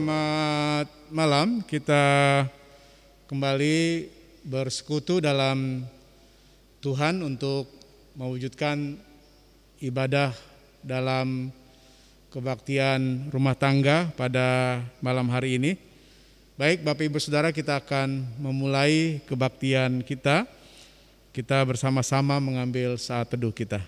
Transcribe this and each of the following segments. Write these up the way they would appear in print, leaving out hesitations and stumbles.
selamat malam. Kita kembali bersekutu dalam Tuhan untuk mewujudkan ibadah dalam kebaktian rumah tangga pada malam hari ini. Baik Bapak Ibu Saudara, kita akan memulai kebaktian kita. Kita bersama-sama mengambil saat teduh kita.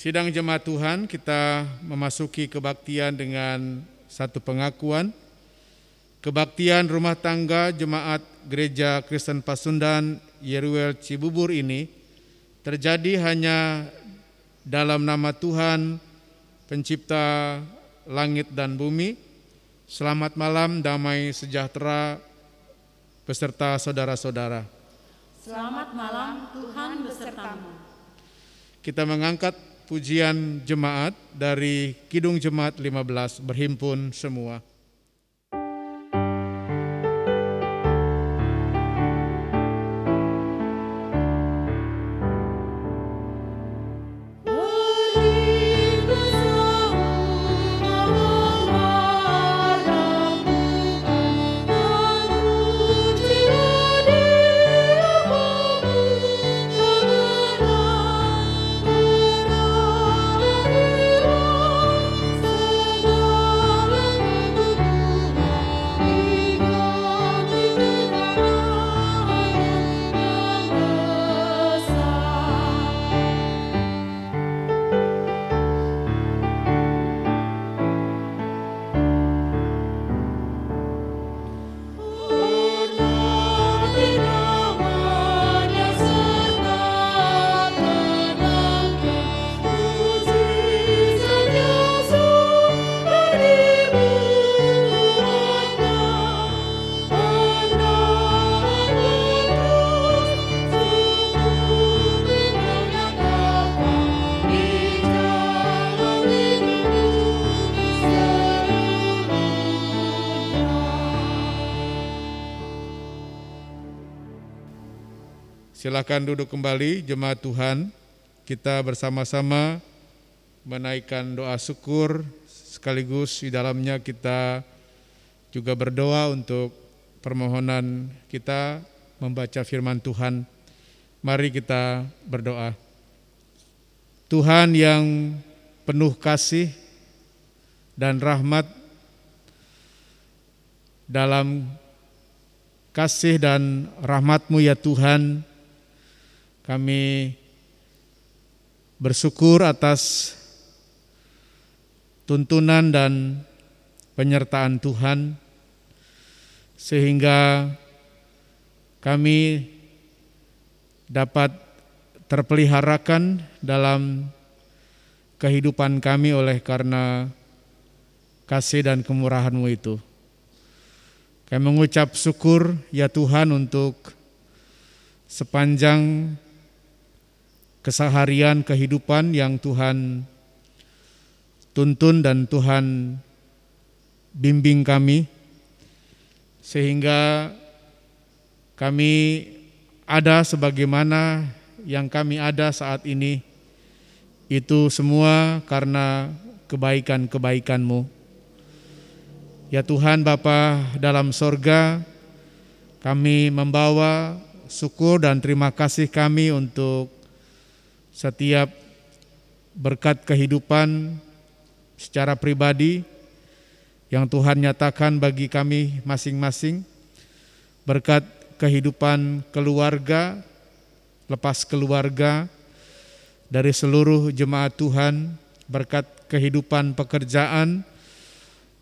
Sidang jemaat Tuhan, kita memasuki kebaktian dengan satu pengakuan. Kebaktian rumah tangga Jemaat Gereja Kristen Pasundan Yeruel Cibubur ini terjadi hanya dalam nama Tuhan, Pencipta langit dan bumi. Selamat malam, damai sejahtera beserta saudara-saudara. Selamat malam, Tuhan besertamu. Kita mengangkat pujian jemaat dari Kidung Jemaat 15, berhimpun semua. Silakan duduk kembali jemaat Tuhan. Kita bersama-sama menaikkan doa syukur, sekaligus di dalamnya kita juga berdoa untuk permohonan kita membaca firman Tuhan. Mari kita berdoa. Tuhan yang penuh kasih dan rahmat, dalam kasih dan rahmat-Mu ya Tuhan, kami bersyukur atas tuntunan dan penyertaan Tuhan, sehingga kami dapat terpeliharakan dalam kehidupan kami oleh karena kasih dan kemurahan-Mu itu. Kami mengucap syukur ya Tuhan untuk sepanjang keseharian kehidupan yang Tuhan tuntun dan Tuhan bimbing kami, sehingga kami ada sebagaimana yang kami ada saat ini. Itu semua karena kebaikan-kebaikan-Mu. Ya Tuhan Bapa dalam sorga, kami membawa syukur dan terima kasih kami untuk setiap berkat kehidupan secara pribadi yang Tuhan nyatakan bagi kami masing-masing, berkat kehidupan keluarga, lepas keluarga, dari seluruh jemaat Tuhan, berkat kehidupan pekerjaan,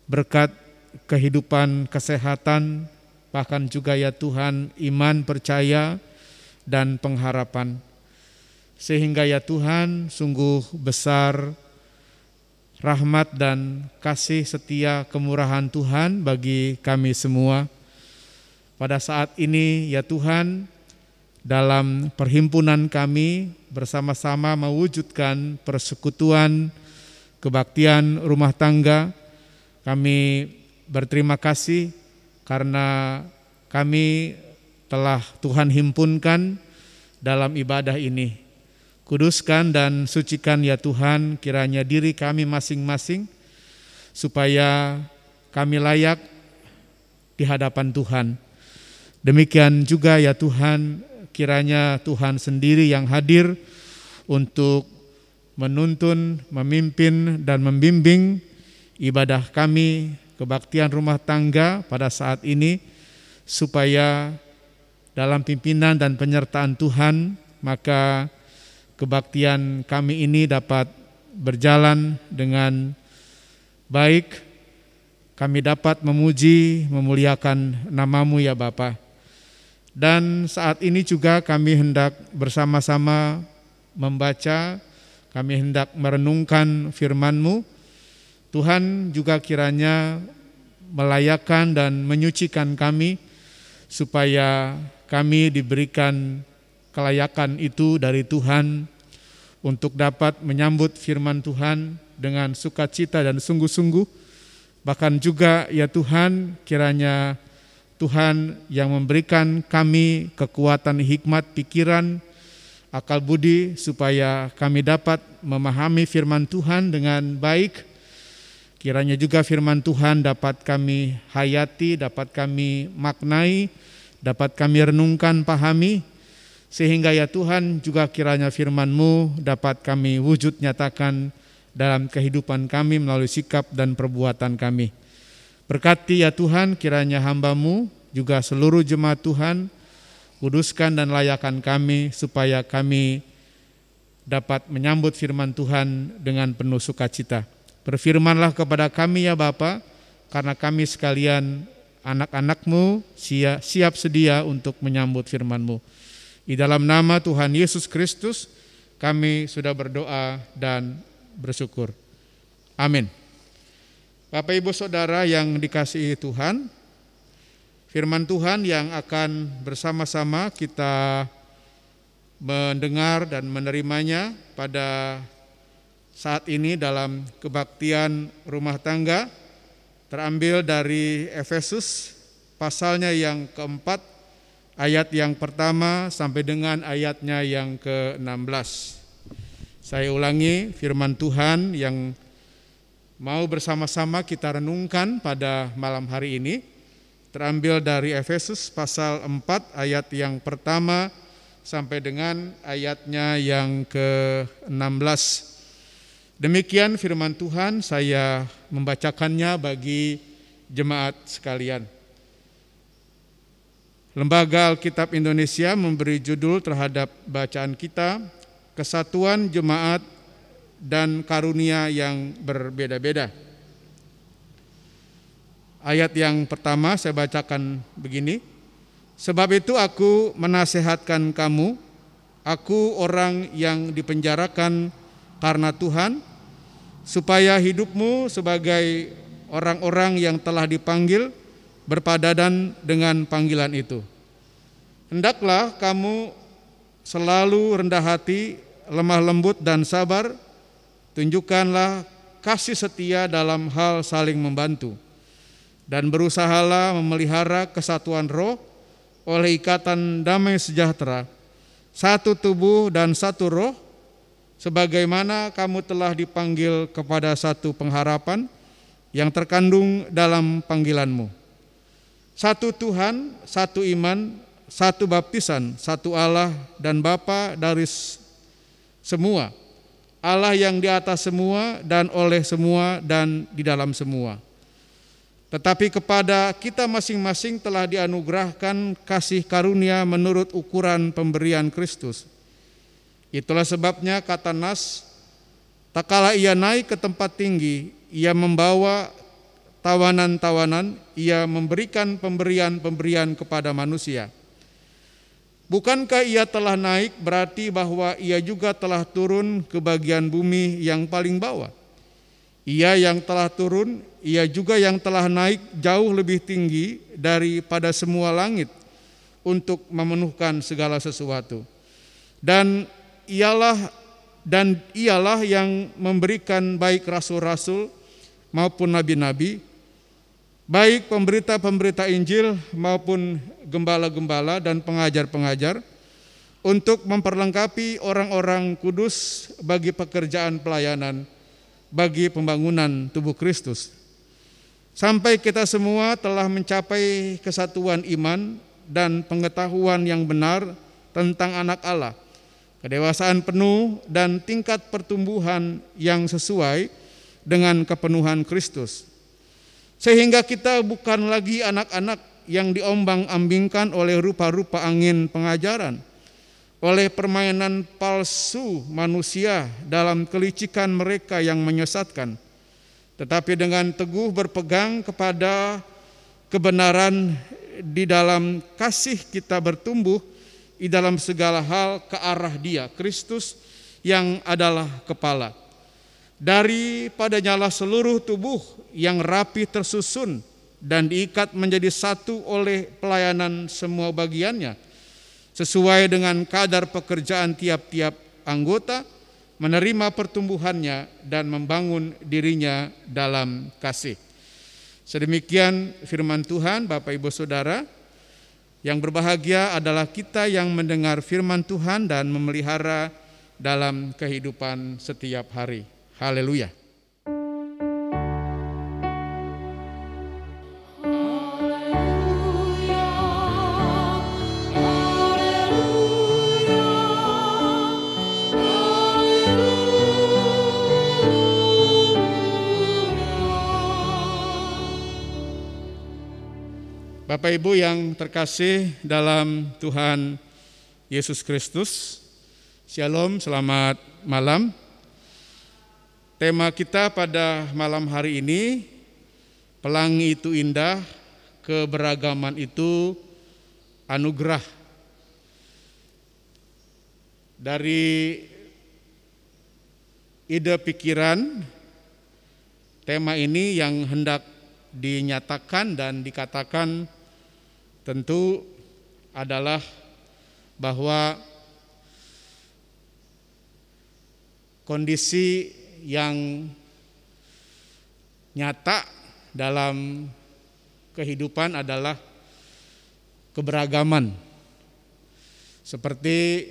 berkat kehidupan kesehatan, bahkan juga ya Tuhan iman, percaya, dan pengharapan. sehingga ya Tuhan sungguh besar rahmat dan kasih setia kemurahan Tuhan bagi kami semua. Pada saat ini ya Tuhan, dalam perhimpunan kami bersama-sama mewujudkan persekutuan kebaktian rumah tangga. Kami berterima kasih karena kami telah Tuhan himpunkan dalam ibadah ini. Kuduskan dan sucikan ya Tuhan kiranya diri kami masing-masing supaya kami layak di hadapan Tuhan. Demikian juga ya Tuhan, kiranya Tuhan sendiri yang hadir untuk menuntun, memimpin, dan membimbing ibadah kami, kebaktian rumah tangga pada saat ini, supaya dalam pimpinan dan penyertaan Tuhan, maka kebaktian kami ini dapat berjalan dengan baik. Kami dapat memuji, memuliakan nama-Mu ya Bapa. Dan saat ini juga kami hendak bersama-sama membaca, kami hendak merenungkan firman-Mu. Tuhan juga kiranya melayakkan dan menyucikan kami, supaya kami diberikan kelayakan itu dari Tuhan untuk dapat menyambut firman Tuhan dengan sukacita dan sungguh-sungguh. Bahkan juga ya Tuhan, kiranya Tuhan yang memberikan kami kekuatan hikmat pikiran, akal budi, supaya kami dapat memahami firman Tuhan dengan baik. Kiranya juga firman Tuhan dapat kami hayati, dapat kami maknai, dapat kami renungkan, pahami, sehingga ya Tuhan juga kiranya firman-Mu dapat kami wujud nyatakan dalam kehidupan kami melalui sikap dan perbuatan kami. Berkati ya Tuhan kiranya hamba-Mu juga seluruh jemaat Tuhan, kuduskan dan layakan kami supaya kami dapat menyambut firman Tuhan dengan penuh sukacita. Berfirmanlah kepada kami ya Bapa, karena kami sekalian anak-anak-Mu siap sedia untuk menyambut firman-Mu. Di dalam nama Tuhan Yesus Kristus kami sudah berdoa dan bersyukur. Amin. Bapak Ibu Saudara yang dikasihi Tuhan, firman Tuhan yang akan bersama-sama kita mendengar dan menerimanya pada saat ini dalam kebaktian rumah tangga terambil dari Efesus pasalnya yang keempat, ayat yang pertama sampai dengan ayatnya yang ke-16. Saya ulangi firman Tuhan yang mau bersama-sama kita renungkan pada malam hari ini, terambil dari Efesus pasal 4 ayat yang pertama sampai dengan ayatnya yang ke-16. Demikian firman Tuhan, saya membacakannya bagi jemaat sekalian. Lembaga Alkitab Indonesia memberi judul terhadap bacaan kita, Kesatuan Jemaat dan Karunia yang Berbeda-beda. Ayat yang pertama saya bacakan begini. Sebab itu aku menasehatkan kamu, aku orang yang dipenjarakan karena Tuhan, supaya hidupmu sebagai orang-orang yang telah dipanggil berpadanan dengan panggilan itu. Hendaklah kamu selalu rendah hati, lemah lembut dan sabar, tunjukkanlah kasih setia dalam hal saling membantu, dan berusahalah memelihara kesatuan roh oleh ikatan damai sejahtera, satu tubuh dan satu roh, sebagaimana kamu telah dipanggil kepada satu pengharapan yang terkandung dalam panggilanmu. Satu Tuhan, satu iman, satu baptisan, satu Allah dan Bapa dari semua, Allah yang di atas semua dan oleh semua dan di dalam semua. Tetapi kepada kita masing-masing telah dianugerahkan kasih karunia menurut ukuran pemberian Kristus. Itulah sebabnya kata Nas, tak kala ia naik ke tempat tinggi, ia membawa tawanan-tawanan, ia memberikan pemberian-pemberian kepada manusia. Bukankah ia telah naik berarti bahwa ia juga telah turun ke bagian bumi yang paling bawah? Ia yang telah turun, ia juga yang telah naik jauh lebih tinggi daripada semua langit untuk memenuhkan segala sesuatu. Dan ialah yang memberikan baik rasul-rasul maupun nabi-nabi, baik pemberita-pemberita Injil maupun gembala-gembala dan pengajar-pengajar, untuk memperlengkapi orang-orang kudus bagi pekerjaan pelayanan, bagi pembangunan tubuh Kristus, sampai kita semua telah mencapai kesatuan iman dan pengetahuan yang benar tentang anak Allah, kedewasaan penuh dan tingkat pertumbuhan yang sesuai dengan kepenuhan Kristus. Sehingga kita bukan lagi anak-anak yang diombang-ambingkan oleh rupa-rupa angin pengajaran, oleh permainan palsu manusia dalam kelicikan mereka yang menyesatkan, tetapi dengan teguh berpegang kepada kebenaran di dalam kasih kita bertumbuh di dalam segala hal ke arah Dia, Kristus yang adalah kepala. Daripadanya seluruh tubuh yang rapi tersusun dan diikat menjadi satu oleh pelayanan semua bagiannya, sesuai dengan kadar pekerjaan tiap-tiap anggota, menerima pertumbuhannya dan membangun dirinya dalam kasih. Sedemikian firman Tuhan. Bapak Ibu Saudara, yang berbahagia adalah kita yang mendengar firman Tuhan dan memelihara dalam kehidupan setiap hari. Haleluya. Bapak Ibu yang terkasih dalam Tuhan Yesus Kristus, Shalom, selamat malam. Tema kita pada malam hari ini, pelangi itu indah, keberagaman itu anugerah. Dari ide pikiran tema ini yang hendak dinyatakan dan dikatakan tentu adalah bahwa kondisi yang nyata dalam kehidupan adalah keberagaman. Seperti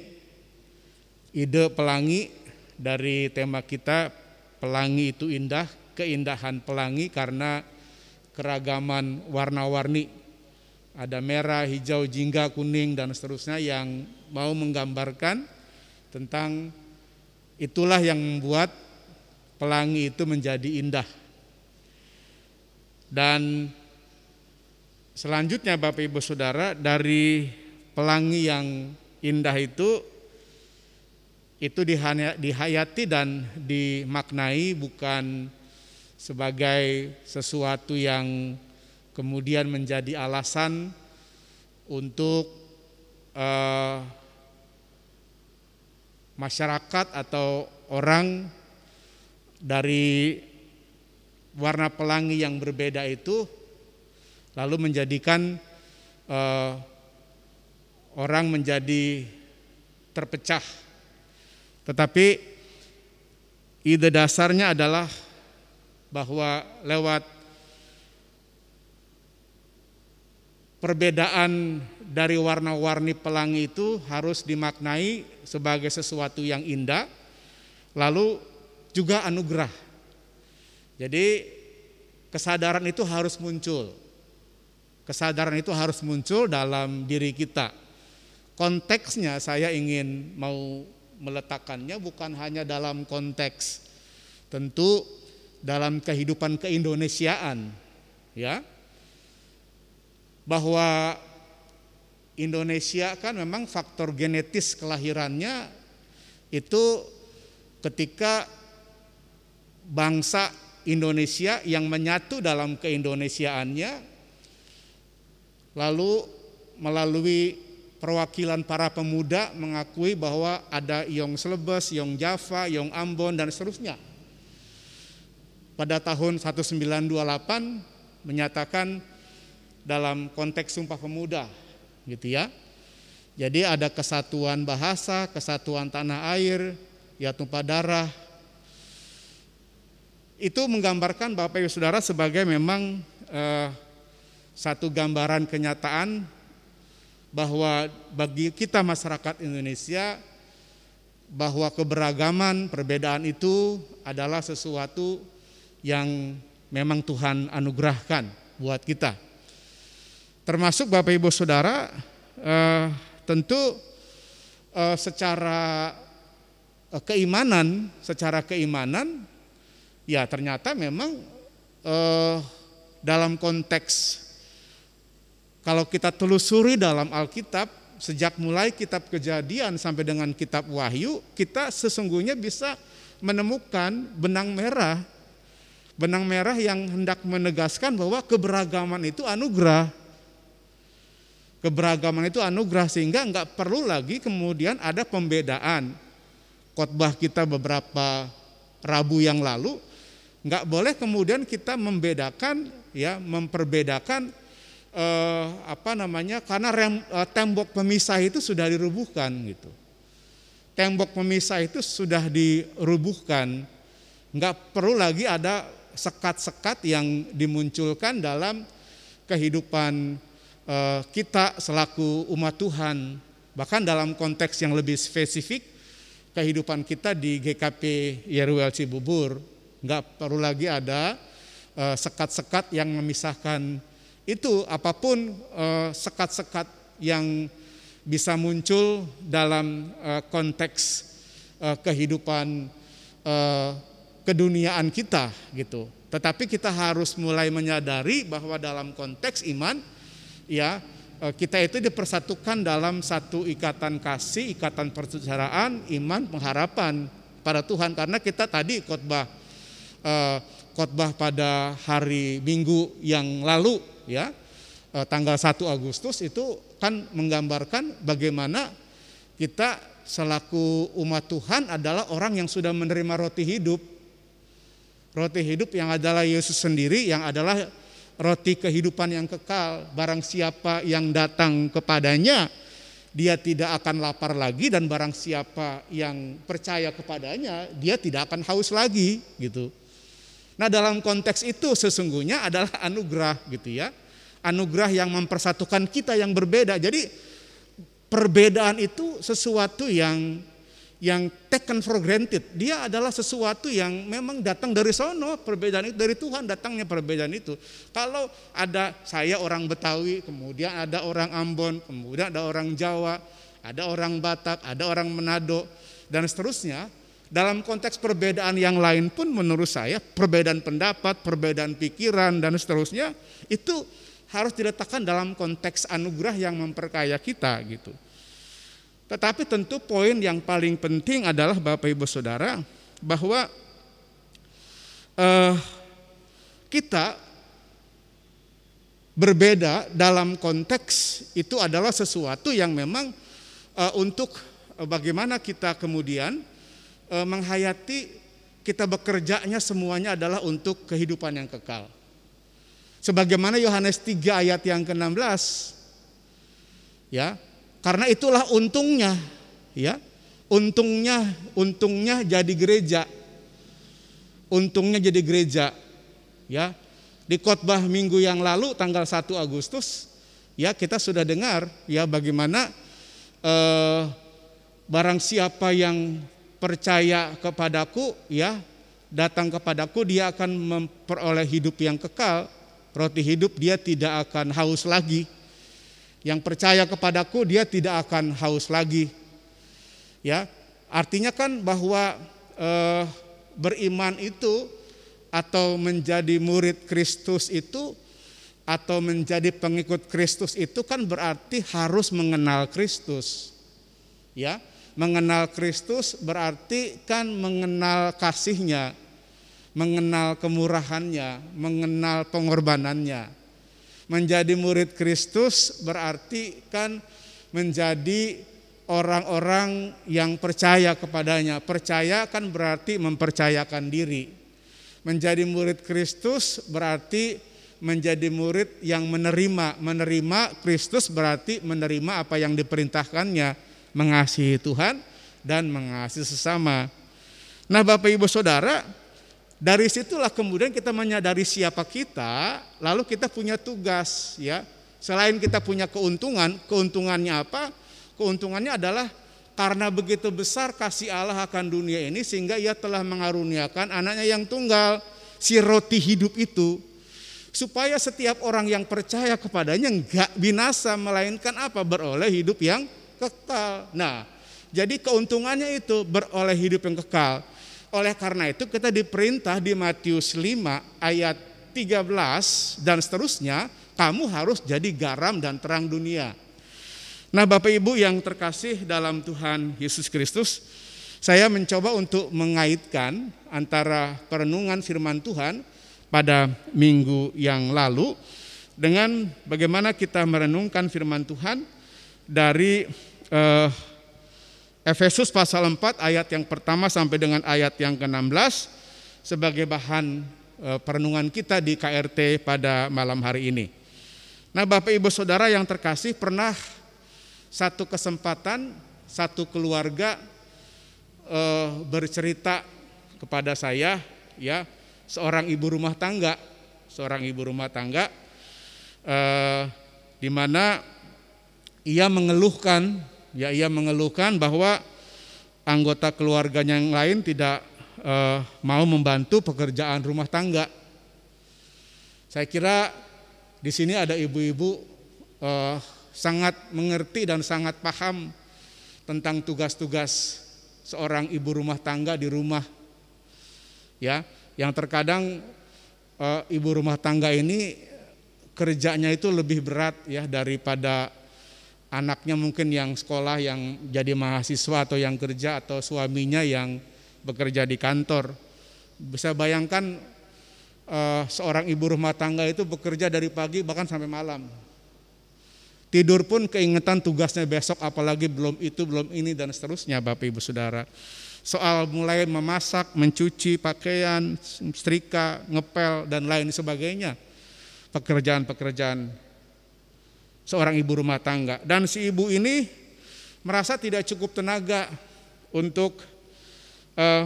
ide pelangi dari tema kita, pelangi itu indah, keindahan pelangi karena keragaman warna-warni. Ada merah, hijau, jingga, kuning, dan seterusnya yang mau menggambarkan tentang itulah yang membuat pelangi itu menjadi indah. Dan selanjutnya Bapak Ibu Saudara, dari pelangi yang indah itu dihayati dan dimaknai bukan sebagai sesuatu yang kemudian menjadi alasan untuk masyarakat atau orang dari warna pelangi yang berbeda itu lalu menjadikan orang menjadi terpecah. Tetapi ide dasarnya adalah bahwa lewat perbedaan dari warna-warni pelangi itu harus dimaknai sebagai sesuatu yang indah, lalu juga anugerah. Jadi kesadaran itu harus muncul. Kesadaran itu harus muncul dalam diri kita. Konteksnya saya ingin mau meletakkannya bukan hanya dalam konteks tentu dalam kehidupan keindonesiaan, ya. Bahwa Indonesia kan memang faktor genetis kelahirannya itu ketika bangsa Indonesia yang menyatu dalam keindonesiaannya lalu melalui perwakilan para pemuda mengakui bahwa ada Yong Slebes, Yong Java, Yong Ambon, dan seterusnya. Pada tahun 1928 menyatakan dalam konteks Sumpah Pemuda, gitu ya. Jadi ada kesatuan bahasa, kesatuan tanah air, ya tumpah darah. Itu menggambarkan Bapak Ibu Saudara sebagai memang satu gambaran kenyataan bahwa bagi kita masyarakat Indonesia bahwa keberagaman, perbedaan itu adalah sesuatu yang memang Tuhan anugerahkan buat kita. Termasuk Bapak Ibu Saudara, tentu secara keimanan ya ternyata memang dalam konteks kalau kita telusuri dalam Alkitab, sejak mulai kitab Kejadian sampai dengan kitab Wahyu, kita sesungguhnya bisa menemukan benang merah yang hendak menegaskan bahwa keberagaman itu anugerah. Keberagaman itu anugerah, sehingga enggak perlu lagi kemudian ada pembedaan. Khotbah kita beberapa Rabu yang lalu, enggak boleh kemudian kita memperbedakan karena tembok pemisah itu sudah dirubuhkan gitu. Tembok pemisah itu sudah dirubuhkan. Enggak perlu lagi ada sekat-sekat yang dimunculkan dalam kehidupan kita selaku umat Tuhan. Bahkan dalam konteks yang lebih spesifik, kehidupan kita di GKP YRWL Cibubur, enggak perlu lagi ada sekat-sekat yang memisahkan itu. Apapun sekat-sekat yang bisa muncul dalam konteks kehidupan keduniaan kita gitu. Tetapi kita harus mulai menyadari bahwa dalam konteks iman ya kita itu dipersatukan dalam satu ikatan kasih, ikatan persaudaraan, iman, pengharapan pada Tuhan. Karena kita tadi khotbah pada hari Minggu yang lalu ya, tanggal 1 Agustus itu kan menggambarkan bagaimana kita selaku umat Tuhan adalah orang yang sudah menerima roti hidup. Roti hidup yang adalah Yesus sendiri, yang adalah roti kehidupan yang kekal. Barang siapa yang datang kepadanya, dia tidak akan lapar lagi, dan barang siapa yang percaya kepadanya, dia tidak akan haus lagi gitu. Nah, dalam konteks itu sesungguhnya adalah anugerah gitu ya. Anugerah yang mempersatukan kita yang berbeda. Jadi perbedaan itu sesuatu yang taken for granted. Dia adalah sesuatu yang memang datang dari sono. Perbedaan itu dari Tuhan datangnya perbedaan itu. Kalau ada saya orang Betawi, kemudian ada orang Ambon, kemudian ada orang Jawa, ada orang Batak, ada orang Manado, dan seterusnya. Dalam konteks perbedaan yang lain pun menurut saya, perbedaan pendapat, perbedaan pikiran, dan seterusnya, itu harus diletakkan dalam konteks anugerah yang memperkaya kita gitu. Tetapi tentu poin yang paling penting adalah Bapak Ibu Saudara, bahwa kita berbeda dalam konteks itu adalah sesuatu yang memang untuk bagaimana kita kemudian menghayati kita bekerjanya semuanya adalah untuk kehidupan yang kekal. Sebagaimana Yohanes 3 ayat yang ke-16, ya, karena itulah untungnya, ya, untungnya jadi gereja, ya. Di khotbah minggu yang lalu tanggal 1 Agustus, ya kita sudah dengar, ya bagaimana barang siapa yang percaya kepadaku, ya datang kepadaku, dia akan memperoleh hidup yang kekal. Roti hidup, dia tidak akan haus lagi. Yang percaya kepadaku, dia tidak akan haus lagi. Ya, artinya kan bahwa beriman itu atau menjadi murid Kristus itu atau menjadi pengikut Kristus itu kan berarti harus mengenal Kristus. Ya, mengenal Kristus berarti kan mengenal kasih-Nya, mengenal kemurahannya, mengenal pengorbanannya. Menjadi murid Kristus berarti kan menjadi orang-orang yang percaya kepadanya. Percaya kan berarti mempercayakan diri. Menjadi murid Kristus berarti menjadi murid yang menerima. Menerima Kristus berarti menerima apa yang diperintahkannya, mengasihi Tuhan dan mengasihi sesama. Nah, Bapak Ibu Saudara, dari situlah kemudian kita menyadari siapa kita, lalu kita punya tugas, ya. Selain kita punya keuntungan, keuntungannya apa? Keuntungannya adalah karena begitu besar kasih Allah akan dunia ini sehingga Ia telah mengaruniakan anaknya yang tunggal, si roti hidup itu, supaya setiap orang yang percaya kepadanya enggak binasa, melainkan apa? Beroleh hidup yang kekal. Nah, jadi keuntungannya itu beroleh hidup yang kekal. Oleh karena itu kita diperintah di Matius 5 ayat 13 dan seterusnya, kamu harus jadi garam dan terang dunia. Nah, Bapak Ibu yang terkasih dalam Tuhan Yesus Kristus, saya mencoba untuk mengaitkan antara perenungan firman Tuhan pada minggu yang lalu dengan bagaimana kita merenungkan firman Tuhan dari Efesus pasal 4 ayat yang pertama sampai dengan ayat yang ke-16 sebagai bahan perenungan kita di KRT pada malam hari ini. Nah, Bapak Ibu Saudara yang terkasih, pernah satu kesempatan satu keluarga bercerita kepada saya, ya, seorang ibu rumah tangga di mana ia mengeluhkan bahwa anggota keluarganya yang lain tidak mau membantu pekerjaan rumah tangga. Saya kira di sini ada ibu-ibu sangat mengerti dan sangat paham tentang tugas-tugas seorang ibu rumah tangga di rumah. Ya, yang terkadang ibu rumah tangga ini kerjanya itu lebih berat ya daripada anaknya mungkin yang sekolah, yang jadi mahasiswa atau yang kerja, atau suaminya yang bekerja di kantor. Bisa bayangkan seorang ibu rumah tangga itu bekerja dari pagi bahkan sampai malam. Tidur pun keingetan tugasnya besok, apalagi belum itu, belum ini, dan seterusnya, Bapak Ibu Saudara. Soal mulai memasak, mencuci pakaian, setrika, ngepel, dan lain sebagainya. Pekerjaan-pekerjaan seorang ibu rumah tangga. Dan si ibu ini merasa tidak cukup tenaga untuk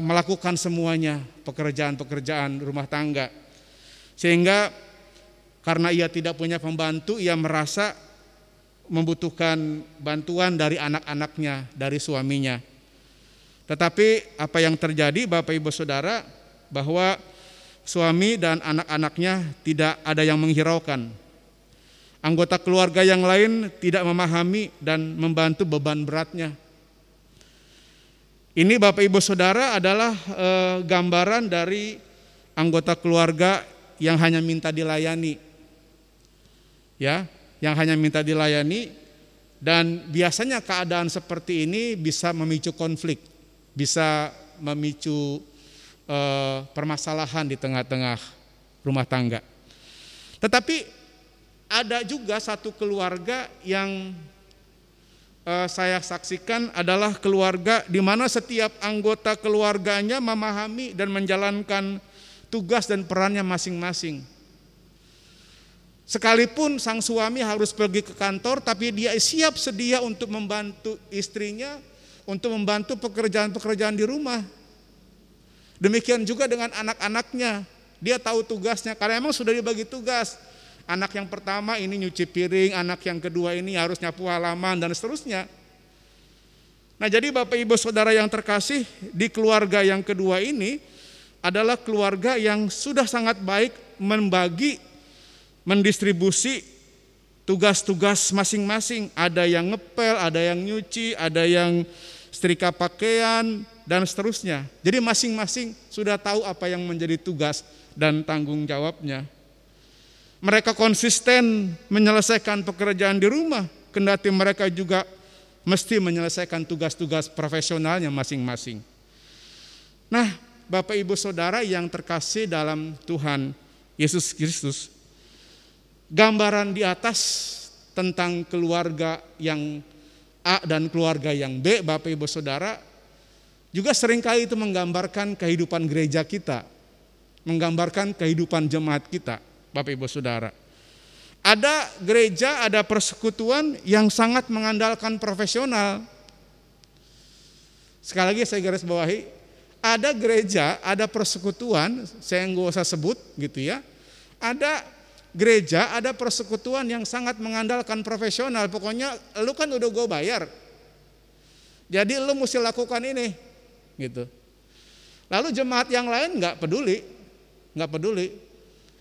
melakukan semuanya pekerjaan-pekerjaan rumah tangga. Sehingga karena ia tidak punya pembantu, ia merasa membutuhkan bantuan dari anak-anaknya, dari suaminya. Tetapi apa yang terjadi, Bapak Ibu Saudara, bahwa suami dan anak-anaknya tidak ada yang menghiraukan. Anggota keluarga yang lain tidak memahami dan membantu beban beratnya. Ini, Bapak Ibu Saudara, adalah gambaran dari anggota keluarga yang hanya minta dilayani. Ya, yang hanya minta dilayani, dan biasanya keadaan seperti ini bisa memicu konflik, bisa memicu permasalahan di tengah-tengah rumah tangga. Tetapi ada juga satu keluarga yang saya saksikan adalah keluarga di mana setiap anggota keluarganya memahami dan menjalankan tugas dan perannya masing-masing. Sekalipun sang suami harus pergi ke kantor, tapi dia siap sedia untuk membantu istrinya, untuk membantu pekerjaan-pekerjaan di rumah. Demikian juga dengan anak-anaknya, dia tahu tugasnya, karena memang sudah dibagi tugas. Anak yang pertama ini nyuci piring, anak yang kedua ini harus nyapu halaman, dan seterusnya. Nah, jadi Bapak Ibu Saudara yang terkasih, di keluarga yang kedua ini adalah keluarga yang sudah sangat baik membagi, mendistribusi tugas-tugas masing-masing. Ada yang ngepel, ada yang nyuci, ada yang setrika pakaian, dan seterusnya. Jadi masing-masing sudah tahu apa yang menjadi tugas dan tanggung jawabnya. Mereka konsisten menyelesaikan pekerjaan di rumah, kendati mereka juga mesti menyelesaikan tugas-tugas profesionalnya masing-masing. Nah, Bapak Ibu Saudara yang terkasih dalam Tuhan Yesus Kristus, gambaran di atas tentang keluarga yang A dan keluarga yang B, Bapak Ibu Saudara, juga seringkali itu menggambarkan kehidupan gereja kita, menggambarkan kehidupan jemaat kita, Bapak Ibu Saudara. Ada gereja, ada persekutuan yang sangat mengandalkan profesional. Sekali lagi saya garis bawahi, ada gereja, ada persekutuan, saya nggak usah sebut gitu ya. Ada gereja, ada persekutuan yang sangat mengandalkan profesional. Pokoknya lu kan udah gue bayar, jadi lu mesti lakukan ini gitu. Lalu jemaat yang lain nggak peduli.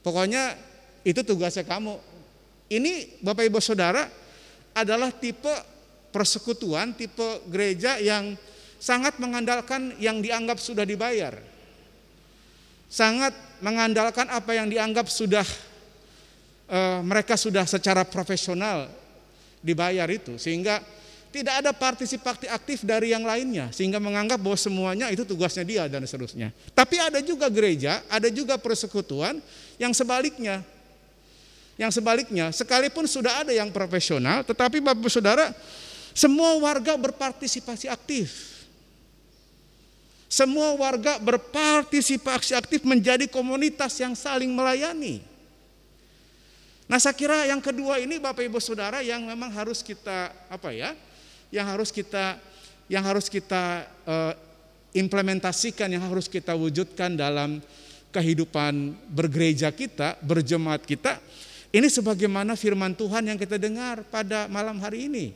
Pokoknya itu tugasnya kamu. Ini Bapak Ibu Saudara adalah tipe persekutuan, tipe gereja yang sangat mengandalkan yang dianggap sudah dibayar. Sangat mengandalkan apa yang dianggap sudah mereka sudah secara profesional dibayar itu, sehingga tidak ada partisipasi aktif dari yang lainnya, sehingga menganggap bahwa semuanya itu tugasnya dia dan seterusnya. Tapi ada juga gereja, ada juga persekutuan yang sebaliknya. Yang sebaliknya, sekalipun sudah ada yang profesional, tetapi Bapak Saudara, semua warga berpartisipasi aktif. Semua warga berpartisipasi aktif menjadi komunitas yang saling melayani. Nah, saya kira yang kedua ini Bapak Ibu Saudara yang memang harus kita yang harus kita implementasikan, yang harus kita wujudkan dalam kehidupan bergereja kita, berjemaat kita. Ini sebagaimana firman Tuhan yang kita dengar pada malam hari ini.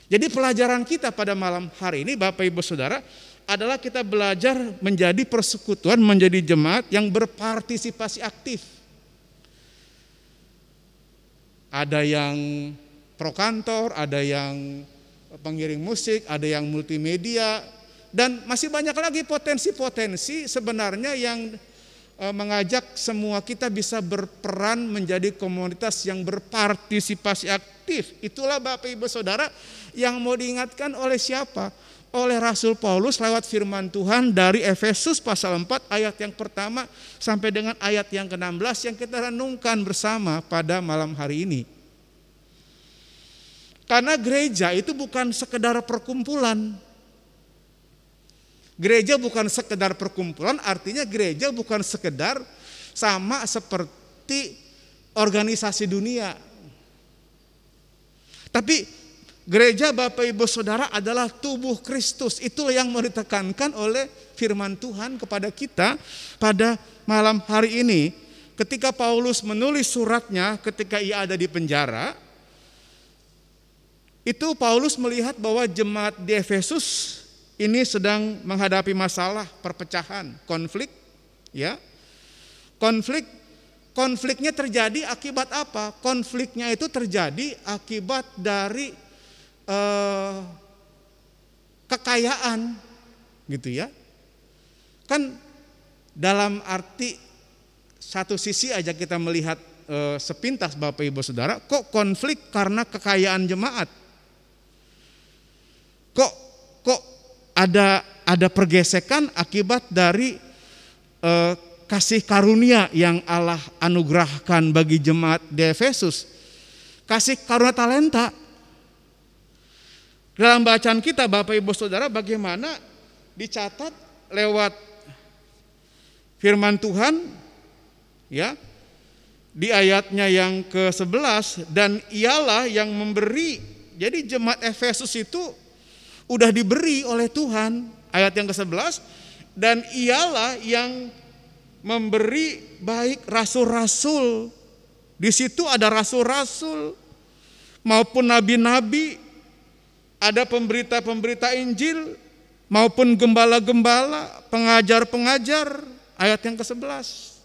Jadi pelajaran kita pada malam hari ini Bapak Ibu Saudara adalah kita belajar menjadi persekutuan, menjadi jemaat yang berpartisipasi aktif. Ada yang pro kantor, ada yang pengiring musik, ada yang multimedia, dan masih banyak lagi potensi-potensi sebenarnya yang mengajak semua kita bisa berperan menjadi komunitas yang berpartisipasi aktif. Itulah Bapak Ibu Saudara yang mau diingatkan oleh siapa? Oleh Rasul Paulus lewat firman Tuhan dari Efesus pasal 4 ayat yang pertama sampai dengan ayat yang ke-16 yang kita renungkan bersama pada malam hari ini. Karena gereja itu bukan sekedar perkumpulan. Gereja bukan sekedar perkumpulan, artinya gereja bukan sekedar sama seperti organisasi dunia. Tapi gereja Bapak Ibu Saudara adalah tubuh Kristus. Itulah yang mau ditekankan oleh firman Tuhan kepada kita pada malam hari ini. Ketika Paulus menulis suratnya ketika ia ada di penjara, itu Paulus melihat bahwa jemaat di Efesus ini sedang menghadapi masalah perpecahan, konflik, ya. Konfliknya terjadi akibat apa? Konfliknya itu terjadi akibat dari kekayaan, gitu ya. Kan dalam arti satu sisi aja kita melihat sepintas Bapak Ibu Saudara, kok konflik karena kekayaan jemaat? Kok ada pergesekan akibat dari kasih karunia yang Allah anugerahkan bagi jemaat di Efesus. Kasih karunia talenta. Dalam bacaan kita Bapak Ibu Saudara bagaimana dicatat lewat firman Tuhan ya di ayatnya yang ke-11, dan ialah yang memberi. Jadi jemaat Efesus itu udah diberi oleh Tuhan, ayat yang ke-11, dan ialah yang memberi baik rasul-rasul. Di situ ada rasul-rasul maupun nabi-nabi, ada pemberita-pemberita Injil maupun gembala-gembala, pengajar-pengajar, ayat yang ke-11.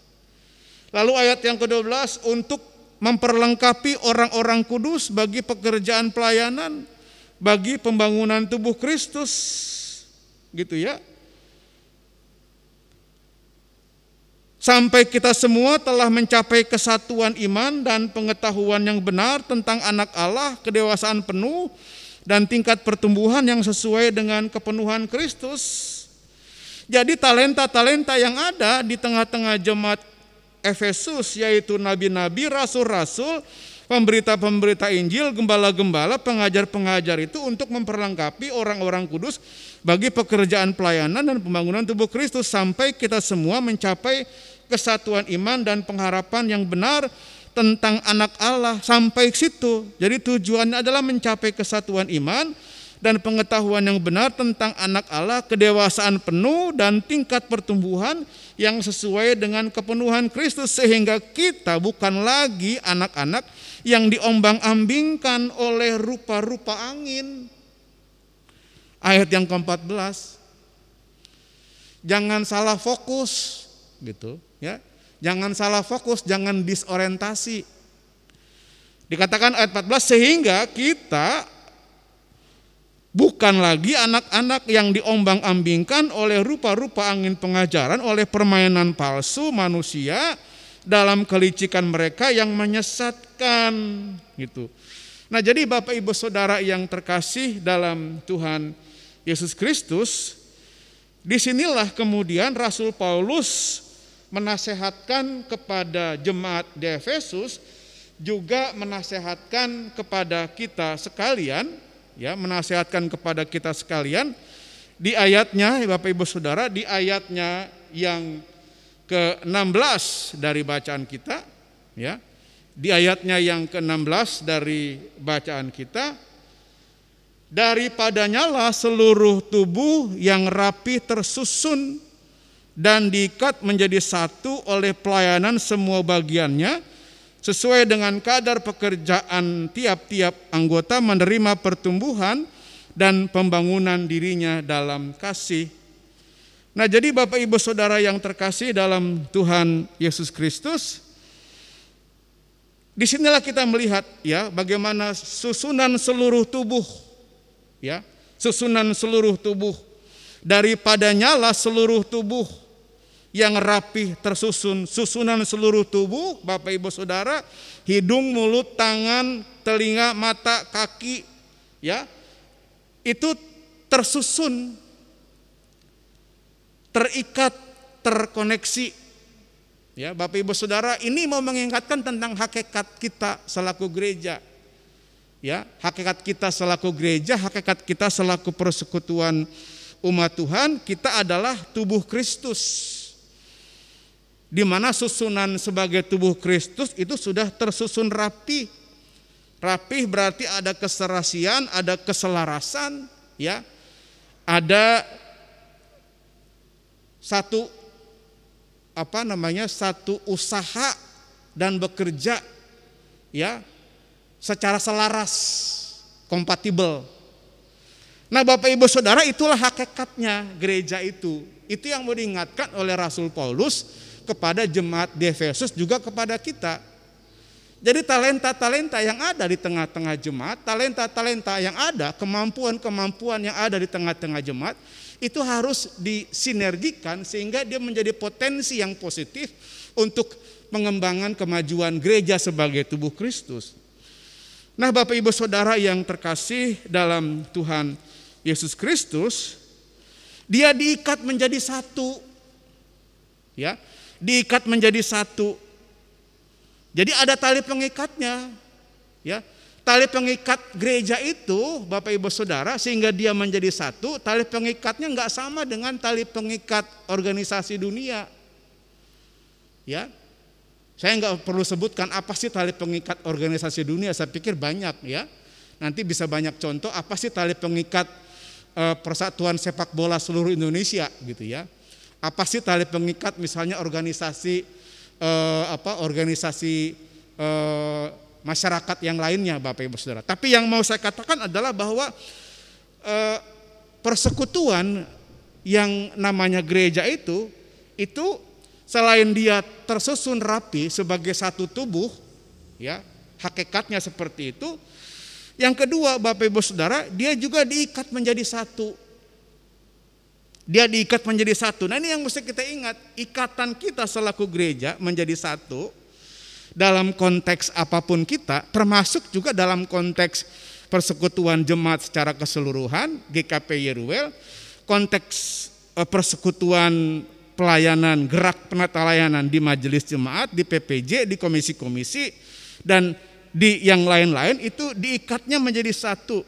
Lalu ayat yang ke-12, untuk memperlengkapi orang-orang kudus bagi pekerjaan pelayanan, bagi pembangunan tubuh Kristus, gitu ya. Sampai kita semua telah mencapai kesatuan iman dan pengetahuan yang benar tentang anak Allah, kedewasaan penuh dan tingkat pertumbuhan yang sesuai dengan kepenuhan Kristus. Jadi talenta-talenta yang ada di tengah-tengah jemaat Efesus, yaitu nabi-nabi, rasul-rasul, pemberita-pemberita Injil, gembala-gembala, pengajar-pengajar itu untuk memperlengkapi orang-orang kudus bagi pekerjaan pelayanan dan pembangunan tubuh Kristus sampai kita semua mencapai kesatuan iman dan pengharapan yang benar tentang anak Allah sampai situ. Jadi tujuannya adalah mencapai kesatuan iman dan pengetahuan yang benar tentang anak Allah, kedewasaan penuh dan tingkat pertumbuhan yang sesuai dengan kepenuhan Kristus sehingga kita bukan lagi anak-anak yang diombang-ambingkan oleh rupa-rupa angin. Ayat yang ke-14. Jangan salah fokus gitu ya. Jangan salah fokus, jangan disorientasi. Dikatakan ayat 14 sehingga kita bukan lagi anak-anak yang diombang-ambingkan oleh rupa-rupa angin pengajaran, oleh permainan palsu manusia dalam kelicikan mereka yang menyesatkan gitu. Nah, jadi Bapak Ibu Saudara yang terkasih dalam Tuhan Yesus Kristus, disinilah kemudian Rasul Paulus menasehatkan kepada jemaat di Efesus, juga menasehatkan kepada kita sekalian, ya, menasehatkan kepada kita sekalian di ayatnya, Bapak Ibu Saudara, di ayatnya yang ke-16 dari bacaan kita, ya. Di ayatnya yang ke-16 dari bacaan kita, daripadanyalah seluruh tubuh yang rapi tersusun dan diikat menjadi satu oleh pelayanan semua bagiannya sesuai dengan kadar pekerjaan tiap-tiap anggota menerima pertumbuhan dan pembangunan dirinya dalam kasih. Nah, jadi Bapak Ibu Saudara yang terkasih dalam Tuhan Yesus Kristus, disinilah kita melihat ya bagaimana susunan seluruh tubuh, ya, susunan seluruh tubuh. Daripadanyalah seluruh tubuh yang rapih tersusun. Susunan seluruh tubuh, Bapak Ibu Saudara, hidung, mulut, tangan, telinga, mata, kaki, ya, itu tersusun, terikat, terkoneksi. Ya, Bapak Ibu Saudara, ini mau mengingatkan tentang hakikat kita selaku gereja. Ya, hakikat kita selaku gereja, hakikat kita selaku persekutuan umat Tuhan, kita adalah tubuh Kristus. Di mana susunan sebagai tubuh Kristus itu sudah tersusun rapi. Rapi berarti ada keserasian, ada keselarasan, ya. Ada satu satu usaha dan bekerja, ya, secara selaras, kompatibel. Nah, Bapak Ibu Saudara, itulah hakikatnya gereja itu. Itu yang mau diingatkan oleh Rasul Paulus kepada jemaat di Efesus, juga kepada kita. Jadi talenta-talenta yang ada di tengah-tengah jemaat, talenta-talenta yang ada, kemampuan-kemampuan yang ada di tengah-tengah jemaat, itu harus disinergikan sehingga dia menjadi potensi yang positif untuk pengembangan kemajuan gereja sebagai tubuh Kristus. Nah, Bapak Ibu Saudara yang terkasih dalam Tuhan Yesus Kristus, dia diikat menjadi satu, ya, diikat menjadi satu. Jadi ada tali pengikatnya, ya. Tali pengikat gereja itu, Bapak Ibu Saudara, sehingga dia menjadi satu. Tali pengikatnya enggak sama dengan tali pengikat organisasi dunia, ya. Saya enggak perlu sebutkan apa sih tali pengikat organisasi dunia, saya pikir banyak, ya. Nanti bisa banyak contoh apa sih tali pengikat Persatuan Sepak Bola seluruh Indonesia gitu, ya. Apa sih tali pengikat misalnya organisasi masyarakat yang lainnya, Bapak Ibu Saudara. Tapi yang mau saya katakan adalah bahwa persekutuan yang namanya gereja itu selain dia tersusun rapi sebagai satu tubuh, ya, hakikatnya seperti itu. Yang kedua, Bapak Ibu Saudara, dia juga diikat menjadi satu. Dia diikat menjadi satu. Nah, ini yang mesti kita ingat, ikatan kita selaku gereja menjadi satu dalam konteks apapun kita, termasuk juga dalam konteks persekutuan jemaat secara keseluruhan, GKP Yeruel, konteks persekutuan pelayanan, gerak penata layanan di majelis jemaat, di PPJ, di komisi-komisi, dan di yang lain-lain itu diikatnya menjadi satu.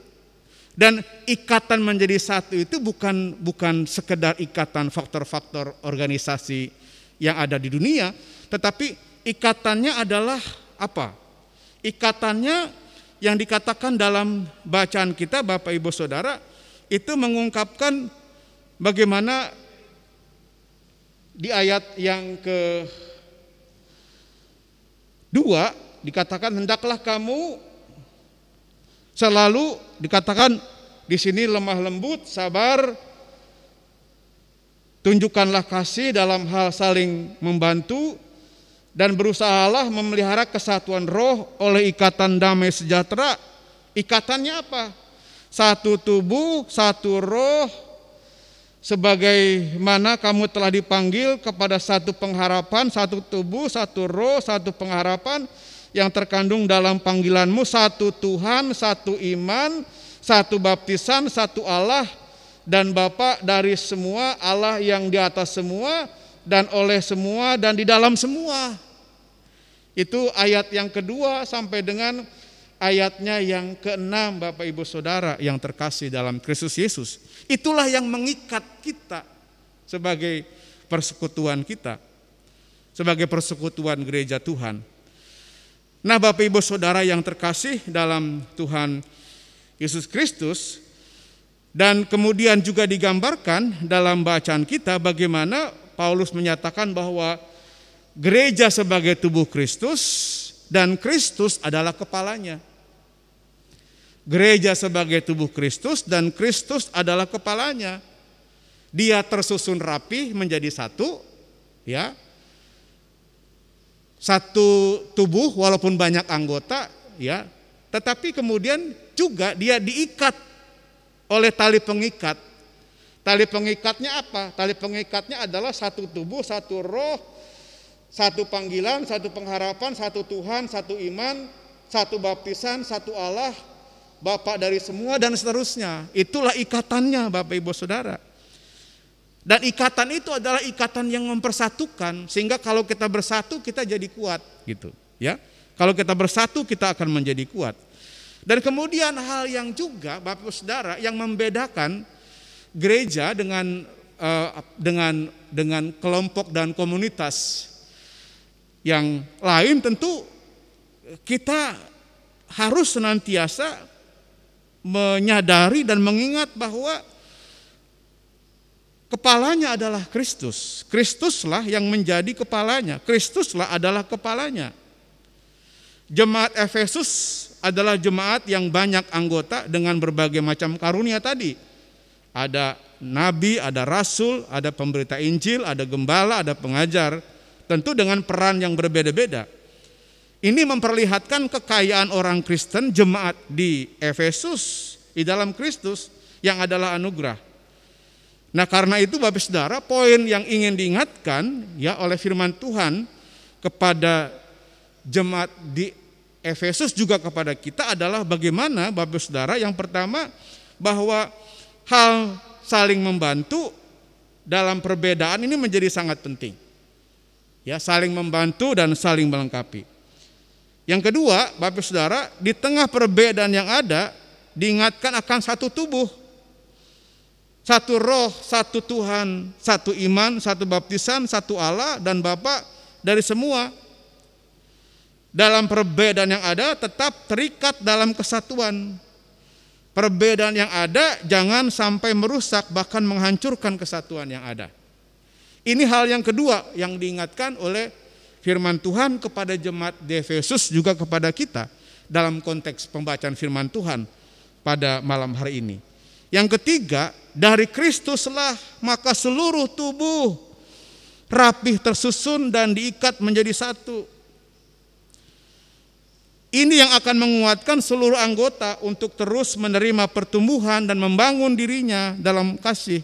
Dan ikatan menjadi satu itu bukan sekedar ikatan faktor-faktor organisasi yang ada di dunia, tetapi ikatannya adalah apa? Ikatannya yang dikatakan dalam bacaan kita Bapak Ibu Saudara itu mengungkapkan bagaimana di ayat yang kedua dikatakan hendaklah kamu selalu, dikatakan di sini lemah lembut, sabar, tunjukkanlah kasih dalam hal saling membantu, dan berusahalah memelihara kesatuan roh oleh ikatan damai sejahtera. Ikatannya apa? Satu tubuh, satu roh, sebagaimana kamu telah dipanggil kepada satu pengharapan, satu tubuh, satu roh, satu pengharapan yang terkandung dalam panggilanmu, satu Tuhan, satu iman, satu baptisan, satu Allah dan Bapa dari semua, Allah yang di atas semua dan oleh semua dan di dalam semua. Itu ayat yang kedua sampai dengan ayatnya yang keenam Bapak Ibu Saudara yang terkasih dalam Kristus Yesus. Itulah yang mengikat kita sebagai persekutuan kita, sebagai persekutuan gereja Tuhan. Nah Bapak Ibu Saudara yang terkasih dalam Tuhan Yesus Kristus, dan kemudian juga digambarkan dalam bacaan kita bagaimana Paulus menyatakan bahwa gereja sebagai tubuh Kristus dan Kristus adalah kepalanya. Gereja sebagai tubuh Kristus dan Kristus adalah kepalanya. Dia tersusun rapi menjadi satu, ya. Satu tubuh walaupun banyak anggota, ya, tetapi kemudian juga dia diikat oleh tali pengikat. Tali pengikatnya apa? Tali pengikatnya adalah satu tubuh, satu roh, satu panggilan, satu pengharapan, satu Tuhan, satu iman, satu baptisan, satu Allah, Bapa dari semua dan seterusnya. Itulah ikatannya Bapak Ibu Saudara. Dan ikatan itu adalah ikatan yang mempersatukan, sehingga kalau kita bersatu kita jadi kuat gitu, ya. Kalau kita bersatu kita akan menjadi kuat. Dan kemudian hal yang juga Bapak Ibu Saudara yang membedakan gereja dengan kelompok dan komunitas yang lain, tentu kita harus senantiasa menyadari dan mengingat bahwa kepalanya adalah Kristus. Kristuslah yang menjadi kepalanya. Kristuslah adalah kepalanya. Jemaat Efesus adalah jemaat yang banyak anggota dengan berbagai macam karunia tadi. Ada nabi, ada rasul, ada pemberita Injil, ada gembala, ada pengajar. Tentu dengan peran yang berbeda-beda. Ini memperlihatkan kekayaan orang Kristen, jemaat di Efesus, di dalam Kristus yang adalah anugerah. Nah karena itu Bapak Saudara, poin yang ingin diingatkan ya oleh firman Tuhan kepada jemaat di Efesus juga kepada kita adalah bagaimana Bapak Saudara, yang pertama bahwa hal saling membantu dalam perbedaan ini menjadi sangat penting. Ya, saling membantu dan saling melengkapi. Yang kedua, Bapak Saudara, di tengah perbedaan yang ada diingatkan akan satu tubuh. Satu roh, satu Tuhan, satu iman, satu baptisan, satu Allah dan Bapa dari semua. Dalam perbedaan yang ada tetap terikat dalam kesatuan. Perbedaan yang ada jangan sampai merusak bahkan menghancurkan kesatuan yang ada. Ini hal yang kedua yang diingatkan oleh firman Tuhan kepada jemaat di Efesus juga kepada kita dalam konteks pembacaan firman Tuhan pada malam hari ini. Yang ketiga, dari Kristuslah maka seluruh tubuh rapih tersusun dan diikat menjadi satu. Ini yang akan menguatkan seluruh anggota untuk terus menerima pertumbuhan dan membangun dirinya dalam kasih.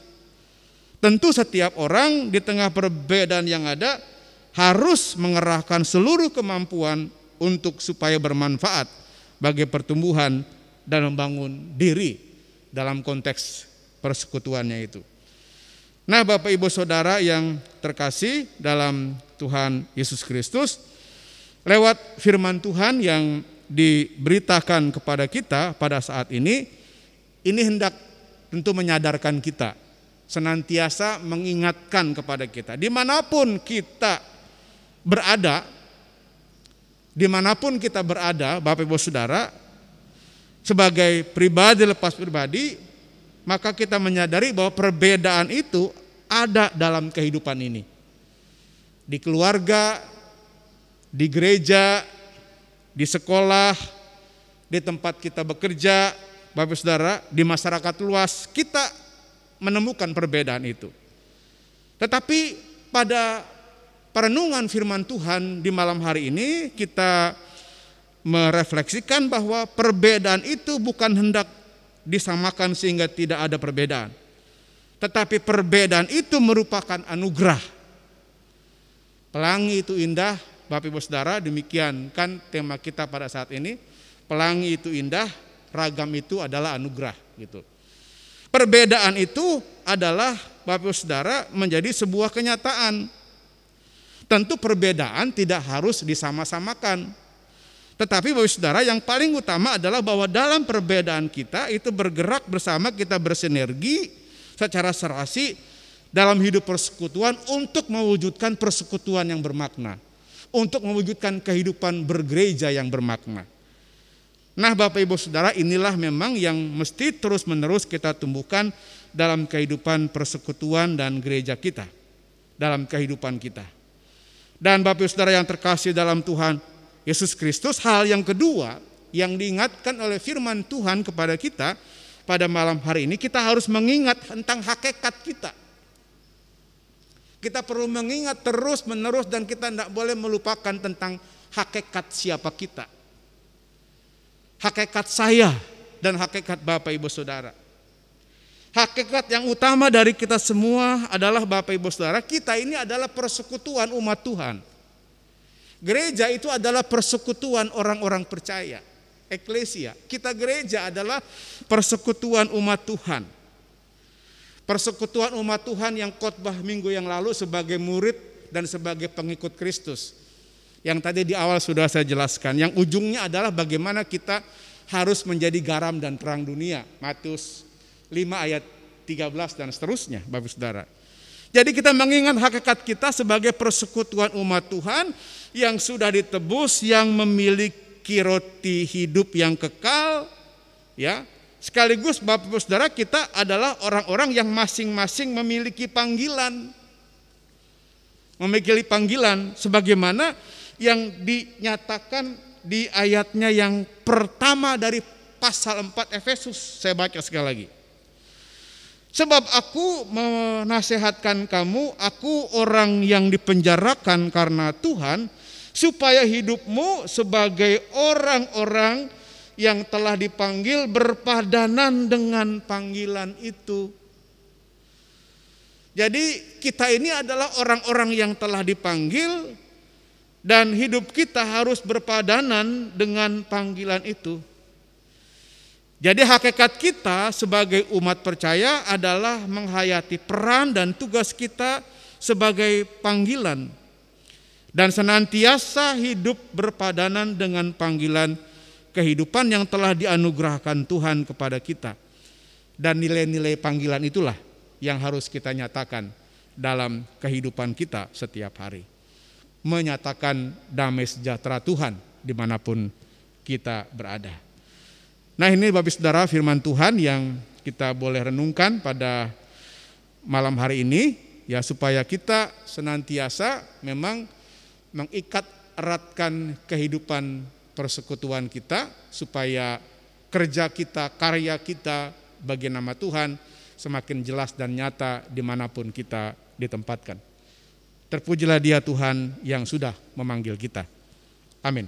Tentu setiap orang di tengah perbedaan yang ada harus mengerahkan seluruh kemampuan untuk supaya bermanfaat bagi pertumbuhan dan membangun diri dalam konteks persekutuannya itu. Nah Bapak Ibu Saudara yang terkasih dalam Tuhan Yesus Kristus, lewat firman Tuhan yang diberitakan kepada kita pada saat ini hendak tentu menyadarkan kita, senantiasa mengingatkan kepada kita, dimanapun kita berada, Bapak Ibu Saudara, sebagai pribadi lepas pribadi, maka kita menyadari bahwa perbedaan itu ada dalam kehidupan ini. Di keluarga, di gereja, di sekolah, di tempat kita bekerja, Bapak Saudara, di masyarakat luas, kita menemukan perbedaan itu. Tetapi pada perenungan firman Tuhan di malam hari ini, kita merefleksikan bahwa perbedaan itu bukan hendak disamakan sehingga tidak ada perbedaan. Tetapi perbedaan itu merupakan anugerah. Pelangi itu indah, Bapak Ibu Saudara, demikian kan tema kita pada saat ini. Pelangi itu indah, ragam itu adalah anugerah gitu. Perbedaan itu adalah, Bapak Ibu Saudara, menjadi sebuah kenyataan. Tentu perbedaan tidak harus disama-samakan. Tetapi Bapak Ibu Saudara, yang paling utama adalah bahwa dalam perbedaan kita itu bergerak bersama, kita bersinergi secara serasi dalam hidup persekutuan untuk mewujudkan persekutuan yang bermakna, untuk mewujudkan kehidupan bergereja yang bermakna. Nah, Bapak Ibu Saudara, inilah memang yang mesti terus-menerus kita tumbuhkan dalam kehidupan persekutuan dan gereja kita, dalam kehidupan kita. Dan Bapak Ibu Saudara yang terkasih dalam Tuhan Yesus Kristus, hal yang kedua yang diingatkan oleh firman Tuhan kepada kita pada malam hari ini, kita harus mengingat tentang hakikat kita. Kita perlu mengingat terus-menerus dan kita tidak boleh melupakan tentang hakikat siapa kita. Hakikat saya dan hakikat Bapak Ibu Saudara. Hakikat yang utama dari kita semua adalah, Bapak Ibu Saudara, kita ini adalah persekutuan umat Tuhan. Gereja itu adalah persekutuan orang-orang percaya. Eklesia, kita gereja adalah persekutuan umat Tuhan. Persekutuan umat Tuhan yang khotbah minggu yang lalu sebagai murid dan sebagai pengikut Kristus. Yang tadi di awal sudah saya jelaskan, yang ujungnya adalah bagaimana kita harus menjadi garam dan terang dunia. Matius 5 ayat 13 dan seterusnya, Bapak Saudara. Jadi kita mengingat hakikat kita sebagai persekutuan umat Tuhan yang sudah ditebus, yang memiliki roti hidup yang kekal, ya. Sekaligus Bapak Ibu Saudara, kita adalah orang-orang yang masing-masing memiliki panggilan. Memiliki panggilan sebagaimana yang dinyatakan di ayatnya yang pertama dari pasal 4 Efesus. Saya baca sekali lagi. Sebab aku menasehatkan kamu, aku orang yang dipenjarakan karena Tuhan, supaya hidupmu sebagai orang-orang yang telah dipanggil berpadanan dengan panggilan itu. Jadi kita ini adalah orang-orang yang telah dipanggil dan hidup kita harus berpadanan dengan panggilan itu. Jadi hakikat kita sebagai umat percaya adalah menghayati peran dan tugas kita sebagai panggilan dan senantiasa hidup berpadanan dengan panggilan kehidupan yang telah dianugerahkan Tuhan kepada kita. Dan nilai-nilai panggilan itulah yang harus kita nyatakan dalam kehidupan kita setiap hari. Menyatakan damai sejahtera Tuhan dimanapun kita berada. Nah, ini Bapak Saudara firman Tuhan yang kita boleh renungkan pada malam hari ini, ya, supaya kita senantiasa memang mengikat eratkan kehidupan persekutuan kita, supaya kerja kita, karya kita bagi nama Tuhan semakin jelas dan nyata dimanapun kita ditempatkan. Terpujilah Dia Tuhan yang sudah memanggil kita. Amin.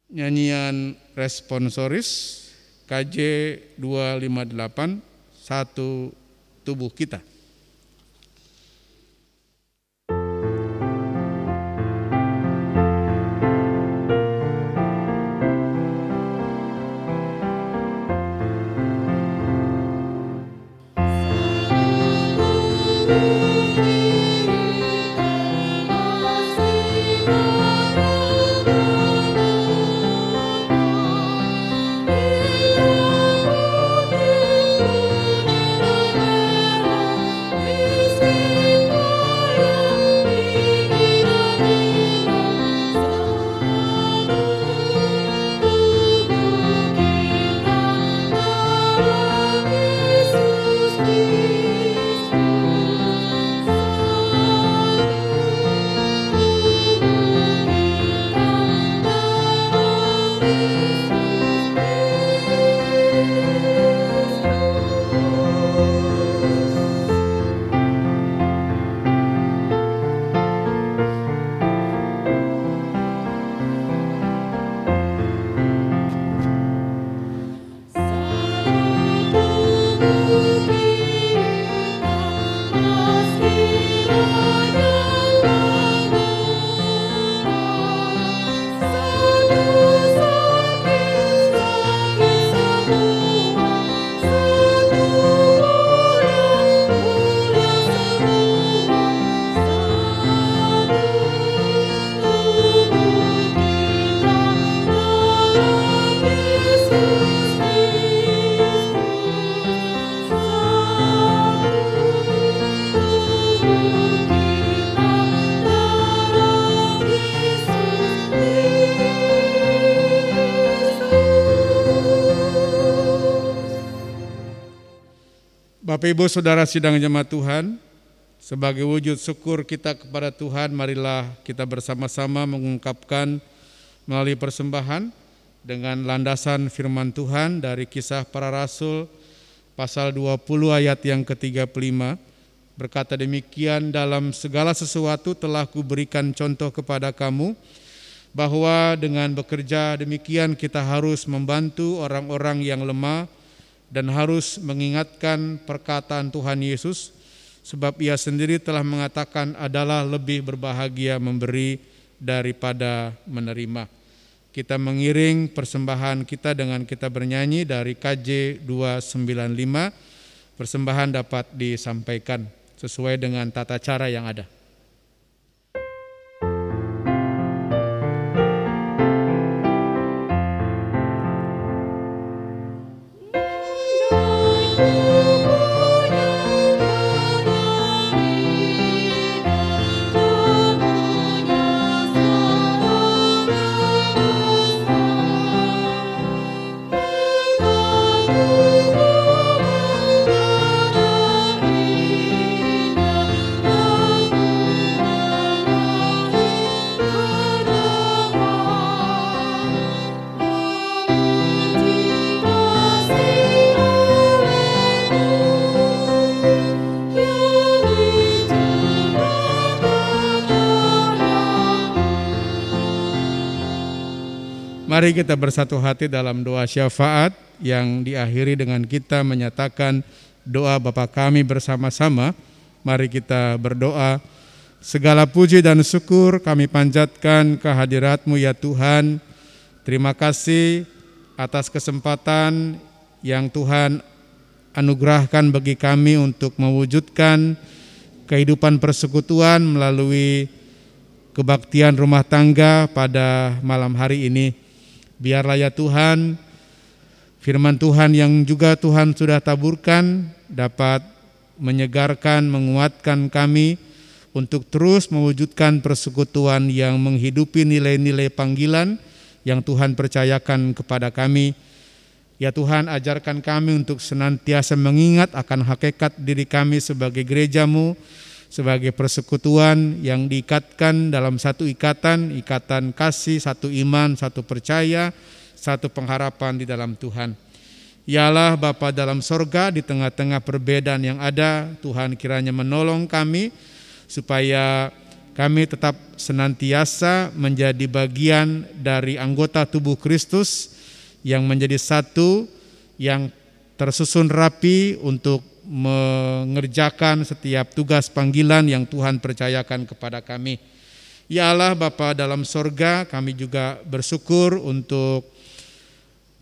Nyanyian responsoris KJ 258, Satu Tubuh Kita. Bapak Ibu Saudara sidang jemaat Tuhan, sebagai wujud syukur kita kepada Tuhan, marilah kita bersama-sama mengungkapkan melalui persembahan dengan landasan firman Tuhan dari Kisah Para Rasul pasal 20 ayat yang ke-35. Berkata demikian, dalam segala sesuatu telah kuberikan contoh kepada kamu, bahwa dengan bekerja demikian kita harus membantu orang-orang yang lemah dan harus mengingatkan perkataan Tuhan Yesus, sebab Ia sendiri telah mengatakan adalah lebih berbahagia memberi daripada menerima. Kita mengiring persembahan kita dengan kita bernyanyi dari KJ 295. Persembahan dapat disampaikan sesuai dengan tata cara yang ada. Mari kita bersatu hati dalam doa syafaat yang diakhiri dengan kita menyatakan doa Bapa kami bersama-sama. Mari kita berdoa. Segala puji dan syukur kami panjatkan kehadirat-Mu ya Tuhan. Terima kasih atas kesempatan yang Tuhan anugerahkan bagi kami untuk mewujudkan kehidupan persekutuan melalui kebaktian rumah tangga pada malam hari ini. Biarlah ya Tuhan, firman Tuhan yang juga Tuhan sudah taburkan dapat menyegarkan, menguatkan kami untuk terus mewujudkan persekutuan yang menghidupi nilai-nilai panggilan yang Tuhan percayakan kepada kami. Ya Tuhan, ajarkan kami untuk senantiasa mengingat akan hakikat diri kami sebagai gereja-Mu, sebagai persekutuan yang diikatkan dalam satu ikatan kasih, satu iman, satu percaya, satu pengharapan di dalam Tuhan. Ya Allah Bapa dalam sorga, di tengah-tengah perbedaan yang ada, Tuhan kiranya menolong kami supaya kami tetap senantiasa menjadi bagian dari anggota tubuh Kristus yang menjadi satu, yang tersusun rapi untuk mengerjakan setiap tugas panggilan yang Tuhan percayakan kepada kami. Ya Allah Bapa dalam sorga, kami juga bersyukur untuk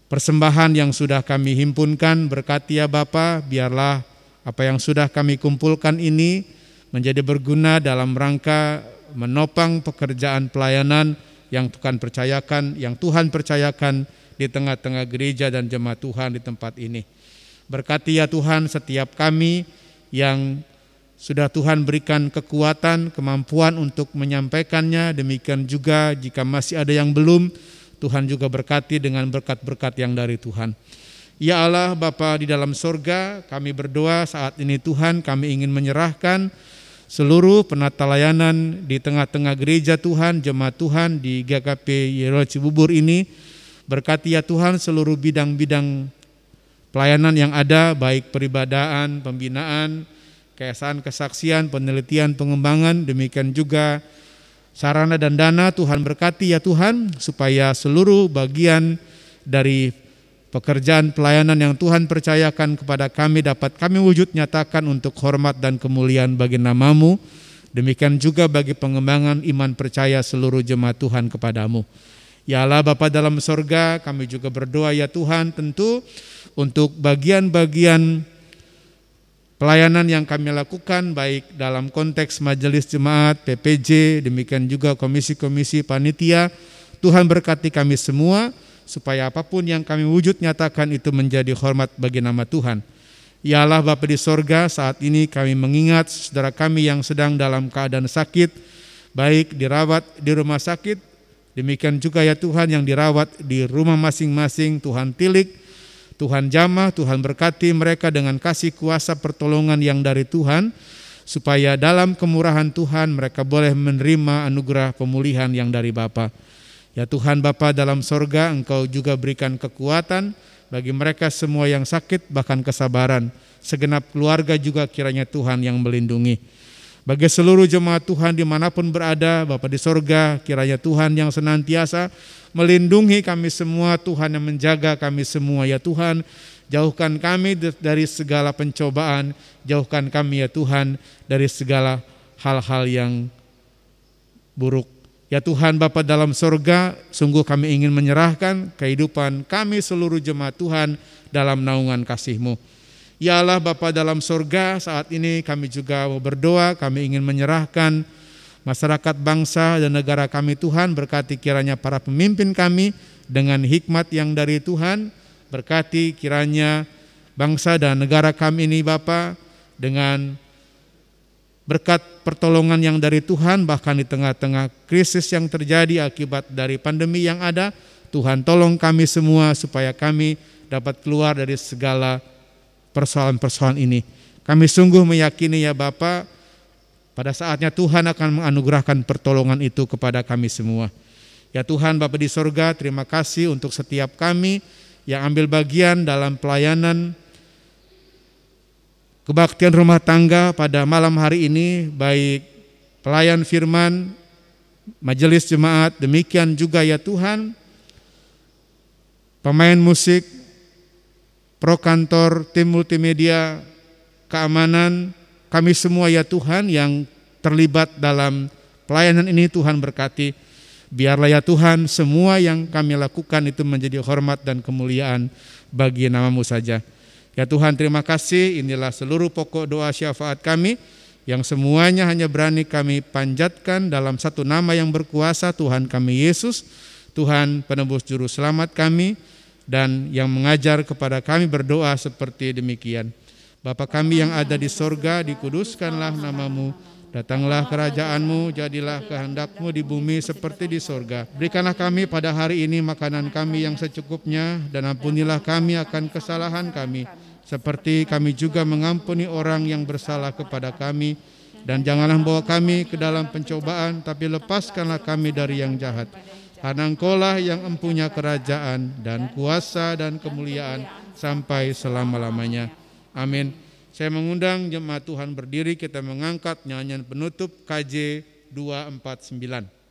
persembahan yang sudah kami himpunkan. Berkati ya Bapa, biarlah apa yang sudah kami kumpulkan ini menjadi berguna dalam rangka menopang pekerjaan pelayanan yang Tuhan percayakan di tengah-tengah gereja dan jemaat Tuhan di tempat ini. Berkati ya Tuhan setiap kami yang sudah Tuhan berikan kekuatan, kemampuan untuk menyampaikannya. Demikian juga jika masih ada yang belum, Tuhan juga berkati dengan berkat-berkat yang dari Tuhan. Ya Allah Bapa di dalam sorga, kami berdoa saat ini Tuhan, kami ingin menyerahkan seluruh penata layanan di tengah-tengah gereja Tuhan, jemaat Tuhan di GKP Yerusalem Cibubur ini. Berkati ya Tuhan seluruh bidang-bidang pelayanan yang ada, baik peribadaan, pembinaan, keesaan, kesaksian, penelitian, pengembangan, demikian juga sarana dan dana. Tuhan berkati ya Tuhan, supaya seluruh bagian dari pekerjaan pelayanan yang Tuhan percayakan kepada kami dapat kami wujud nyatakan untuk hormat dan kemuliaan bagi nama-Mu. Demikian juga bagi pengembangan iman percaya seluruh jemaat Tuhan kepadamu. Ya Allah Bapa dalam sorga, kami juga berdoa ya Tuhan tentu untuk bagian-bagian pelayanan yang kami lakukan baik dalam konteks majelis jemaat, PPJ, demikian juga komisi-komisi panitia. Tuhan berkati kami semua supaya apapun yang kami wujud nyatakan itu menjadi hormat bagi nama Tuhan. Ya Allah Bapa di sorga, saat ini kami mengingat saudara kami yang sedang dalam keadaan sakit, baik dirawat di rumah sakit, demikian juga ya Tuhan yang dirawat di rumah masing-masing. Tuhan tilik, Tuhan jamah, Tuhan berkati mereka dengan kasih kuasa pertolongan yang dari Tuhan, supaya dalam kemurahan Tuhan mereka boleh menerima anugerah pemulihan yang dari Bapa. Ya Tuhan Bapa dalam sorga, Engkau juga berikan kekuatan bagi mereka semua yang sakit, bahkan kesabaran. Segenap keluarga juga kiranya Tuhan yang melindungi. Bagi seluruh jemaat Tuhan dimanapun berada, Bapa di sorga, kiranya Tuhan yang senantiasa melindungi kami semua, Tuhan yang menjaga kami semua. Ya Tuhan, jauhkan kami dari segala pencobaan, jauhkan kami ya Tuhan dari segala hal-hal yang buruk. Ya Tuhan Bapa dalam sorga, sungguh kami ingin menyerahkan kehidupan kami seluruh jemaat Tuhan dalam naungan kasih-Mu. Ya Allah Bapa dalam sorga, saat ini kami juga berdoa, kami ingin menyerahkan masyarakat bangsa dan negara kami Tuhan. Berkati kiranya para pemimpin kami dengan hikmat yang dari Tuhan. Berkati kiranya bangsa dan negara kami ini Bapa dengan berkat pertolongan yang dari Tuhan, bahkan di tengah-tengah krisis yang terjadi akibat dari pandemi yang ada. Tuhan tolong kami semua supaya kami dapat keluar dari segala persoalan-persoalan ini. Kami sungguh meyakini ya Bapa, pada saatnya Tuhan akan menganugerahkan pertolongan itu kepada kami semua. Ya Tuhan Bapa di sorga, terima kasih untuk setiap kami yang ambil bagian dalam pelayanan kebaktian rumah tangga pada malam hari ini, baik pelayan firman, majelis jemaat, demikian juga ya Tuhan pemain musik, pro kantor, tim multimedia, keamanan, kami semua ya Tuhan yang terlibat dalam pelayanan ini. Tuhan berkati, biarlah ya Tuhan semua yang kami lakukan itu menjadi hormat dan kemuliaan bagi nama-Mu saja. Ya Tuhan, terima kasih. Inilah seluruh pokok doa syafaat kami yang semuanya hanya berani kami panjatkan dalam satu nama yang berkuasa, Tuhan kami Yesus, Tuhan penebus juru selamat kami, dan yang mengajar kepada kami berdoa seperti demikian. Bapa kami yang ada di sorga, dikuduskanlah nama-Mu. Datanglah kerajaan-Mu, jadilah kehendak-Mu di bumi seperti di sorga. Berikanlah kami pada hari ini makanan kami yang secukupnya, dan ampunilah kami akan kesalahan kami, seperti kami juga mengampuni orang yang bersalah kepada kami. Dan janganlah membawa kami ke dalam pencobaan, tapi lepaskanlah kami dari yang jahat. Karena Engkau-lah yang empunya kerajaan dan kuasa dan kemuliaan sampai selama-lamanya. Amin. Saya mengundang jemaat Tuhan berdiri, kita mengangkat nyanyian penutup KJ 249.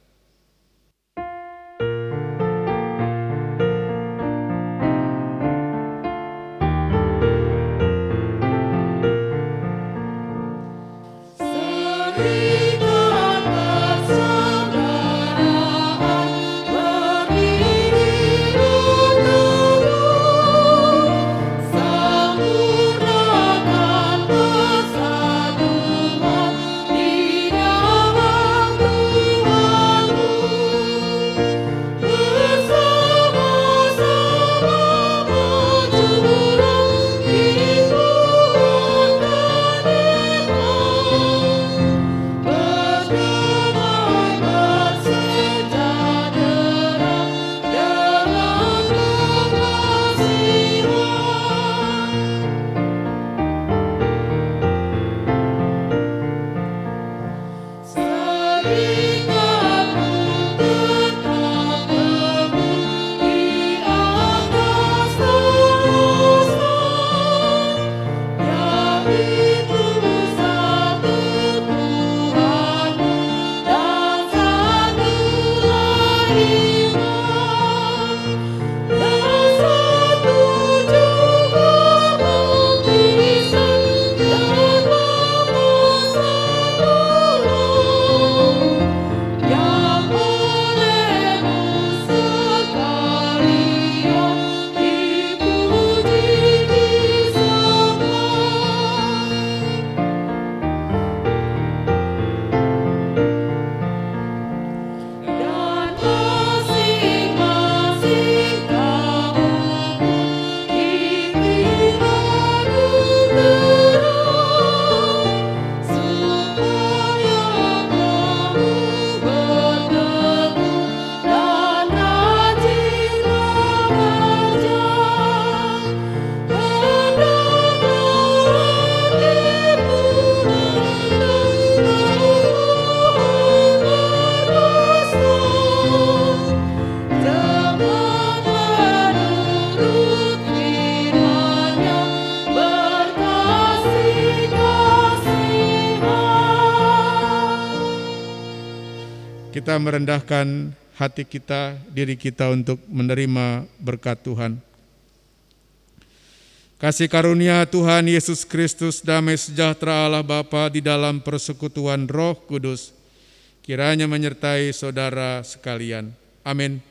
Kita merendahkan hati kita, diri kita untuk menerima berkat Tuhan. Kasih karunia Tuhan Yesus Kristus, damai sejahtera Allah Bapa di dalam persekutuan Roh Kudus, kiranya menyertai saudara sekalian. Amin.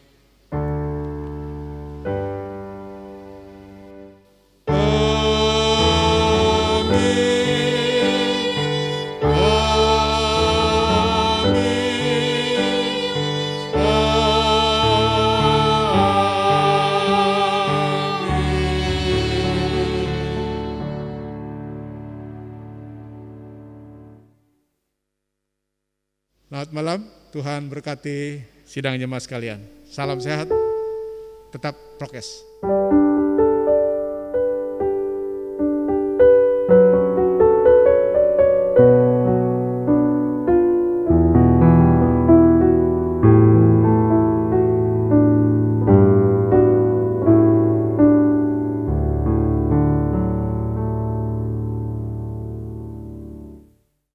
Selamat malam, Tuhan berkati sidang jemaat sekalian. Salam sehat, tetap prokes.